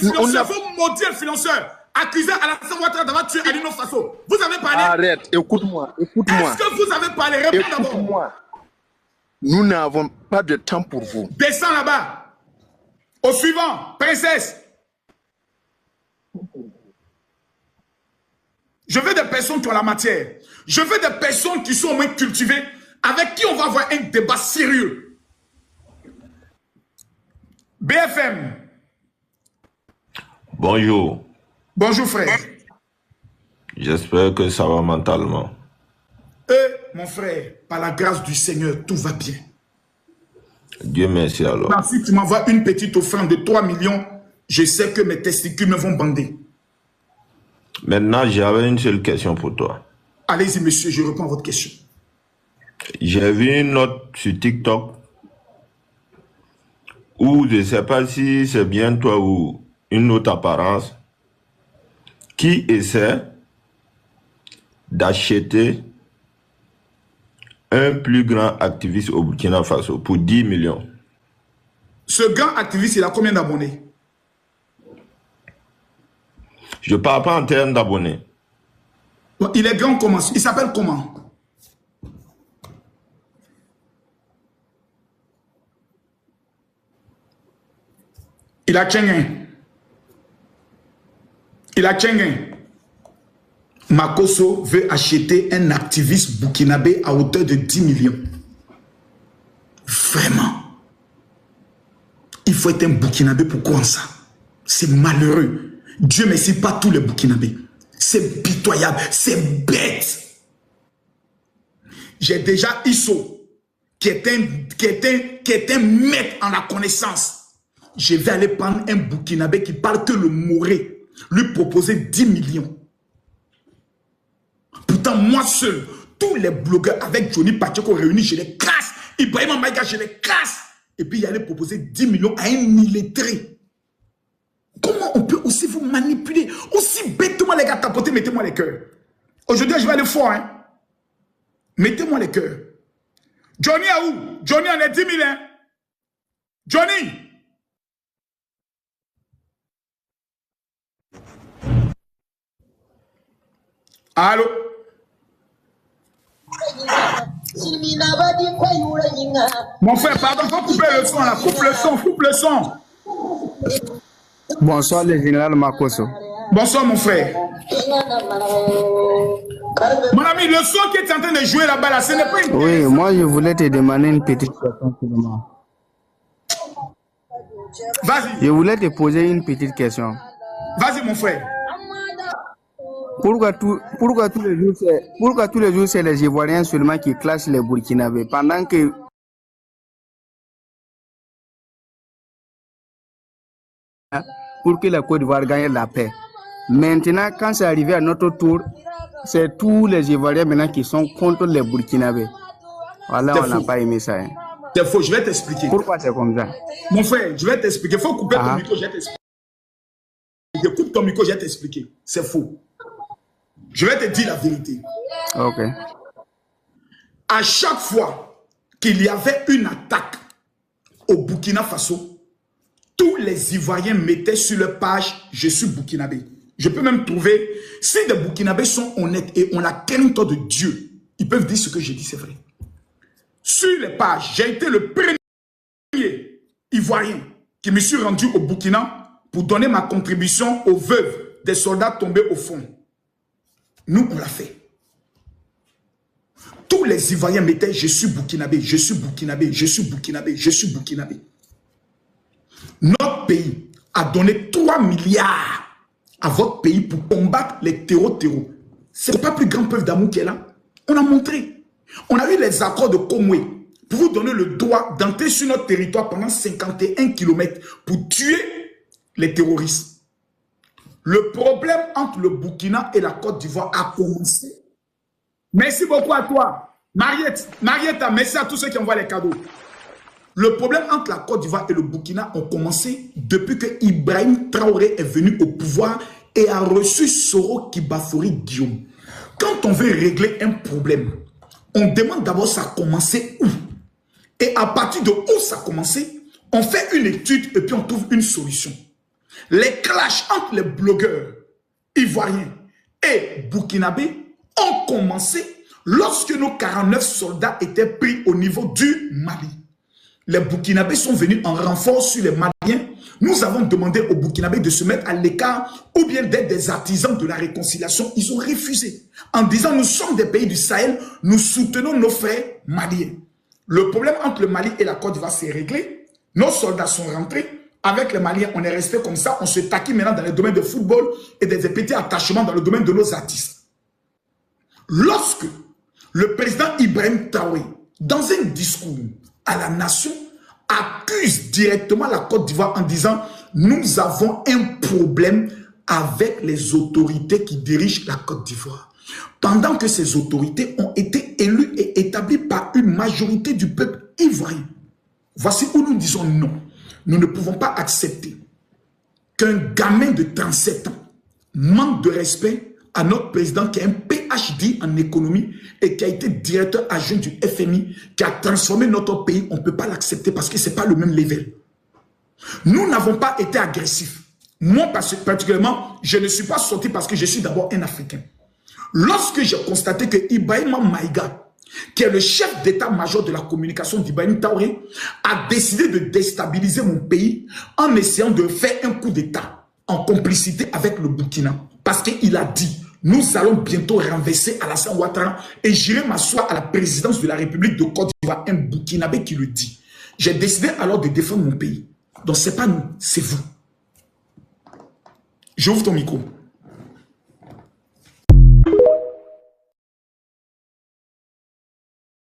influenceur, vous maudit influenceur. Accusé Alassane Ouattara d'avoir tué Alino Faso. Vous avez parlé? Arrête, écoute-moi. Est-ce que vous avez parlé? Réponds d'abord. Écoute-moi. Nous n'avons pas de temps pour vous. Descends là-bas. Au suivant, princesse. Je veux des personnes qui ont la matière. Je veux des personnes qui sont au moins cultivées, avec qui on va avoir un débat sérieux. BFM. Bonjour. Bonjour frère. J'espère que ça va mentalement. Mon frère, par la grâce du Seigneur, tout va bien. Dieu merci alors. Non, si tu m'envoies une petite offrande de 3 millions, je sais que mes testicules me vont bander. Maintenant, j'avais une seule question pour toi. Allez-y monsieur, je réponds à votre question. J'ai vu une note sur TikTok où je ne sais pas si c'est bien toi ou une autre apparence qui essaie d'acheter un plus grand activiste au Burkina Faso pour 10 millions. Ce grand activiste, il a combien d'abonnés? Je ne parle pas en termes d'abonnés. Il est grand comment? Il s'appelle comment? Il a Tchengen. Il a Tchengen. Makosso veut acheter un activiste burkinabé à hauteur de 10 millions. Vraiment. Il faut être un burkinabé pour croire ça. C'est malheureux. Dieu merci pas tous les burkinabés. C'est pitoyable. C'est bête. J'ai déjà Isso, qui est un maître en la connaissance. Je vais aller prendre un burkinabé qui parle que le moré, lui proposer 10 millions. Pourtant, moi seul, tous les blogueurs avec Johnny Pacheco réunis, je les casse. Ibrahim Maïga, je les casse. Et puis, il allait proposer 10 millions à un illettré. Comment on peut aussi vous manipuler? Aussi bêtement, les gars, tapotez, mettez-moi les cœurs. Aujourd'hui, je vais aller fort, hein. Mettez-moi les cœurs. Johnny à où? Johnny en est 10 000, hein. Johnny! Allô? Mon frère, pardon, faut couper le son là. Coupe le son, coupe le son. Bonsoir le général Makosso. Bonsoir mon frère. Mon ami, le son qui est en train de jouer là-bas, là, ce n'est pas une... Oui, moi je voulais te demander une petite question seulement. Vas-y. Je voulais te poser une petite question. Vas-y mon frère. Pourquoi tous les jours c'est les Ivoiriens seulement qui clashent les Burkinabés pendant que pour que la Côte d'Ivoire gagne la paix. Maintenant, quand c'est arrivé à notre tour, c'est tous les Ivoiriens maintenant qui sont contre les Burkinabés. Voilà, on n'a pas aimé ça. Hein. C'est faux, je vais t'expliquer. Pourquoi c'est comme ça? Mon frère, je vais t'expliquer. Il faut couper ton micro, je vais t'expliquer. Je coupe ton micro, je vais t'expliquer. C'est faux. Je vais te dire la vérité. Ok. À chaque fois qu'il y avait une attaque au Burkina Faso, tous les Ivoiriens mettaient sur leur page « Je suis burkinabé ». Je peux même trouver, si les Burkinabés sont honnêtes et ont la crainte de Dieu, ils peuvent dire ce que j'ai dit, c'est vrai. Sur les pages, j'ai été le premier Ivoirien qui me suis rendu au Burkina pour donner ma contribution aux veuves des soldats tombés au fond. Nous, on l'a fait. Tous les Ivoiriens mettaient « Je suis burkinabé, je suis burkinabé, je suis burkinabé, je suis burkinabé ». Notre pays a donné 3 milliards à votre pays pour combattre les terreaux. Ce n'est pas plus grand peuple d'amour qui est là. On a montré. On a eu les accords de Komwe pour vous donner le droit d'entrer sur notre territoire pendant 51 km pour tuer les terroristes. Le problème entre le Burkina et la Côte d'Ivoire a commencé. Merci beaucoup à toi. Marietta, merci à tous ceux qui envoient les cadeaux. Le problème entre la Côte d'Ivoire et le Burkina a commencé depuis que Ibrahim Traoré est venu au pouvoir et a reçu Soro Kibafori Guillaume. Quand on veut régler un problème, on demande d'abord ça a commencé où. Et à partir de où ça a commencé, on fait une étude et puis on trouve une solution. Les clashs entre les blogueurs ivoiriens et burkinabés ont commencé lorsque nos 49 soldats étaient pris au niveau du Mali. Les burkinabés sont venus en renfort sur les Maliens. Nous avons demandé aux burkinabés de se mettre à l'écart ou bien d'être des artisans de la réconciliation. Ils ont refusé en disant nous sommes des pays du Sahel, nous soutenons nos frères maliens. Le problème entre le Mali et la Côte d'Ivoire s'est réglé. Nos soldats sont rentrés. Avec les Maliens, on est resté comme ça. On se taquine maintenant dans le domaine de football et des petits attachements dans le domaine de nos artistes. Lorsque le président Ibrahim Traoré, dans un discours à la nation, accuse directement la Côte d'Ivoire en disant « Nous avons un problème avec les autorités qui dirigent la Côte d'Ivoire. » Pendant que ces autorités ont été élues et établies par une majorité du peuple ivoirien. Voici où nous disons non. Nous ne pouvons pas accepter qu'un gamin de 37 ans manque de respect à notre président qui a un PhD en économie et qui a été directeur adjoint du FMI, qui a transformé notre pays. On ne peut pas l'accepter parce que ce n'est pas le même level. Nous n'avons pas été agressifs. Moi, particulièrement, je ne suis pas sorti parce que je suis d'abord un Africain. Lorsque j'ai constaté que Ibrahim Maïga, qui est le chef d'état-major de la communication d'Ibrahim Traoré, a décidé de déstabiliser mon pays en essayant de faire un coup d'état en complicité avec le Burkina. Parce qu'il a dit, nous allons bientôt renverser Alassane Ouattara et j'irai m'asseoir à la présidence de la République de Côte d'Ivoire, un Burkinabé qui le dit. J'ai décidé alors de défendre mon pays. Donc ce n'est pas nous, c'est vous. J'ouvre ton micro.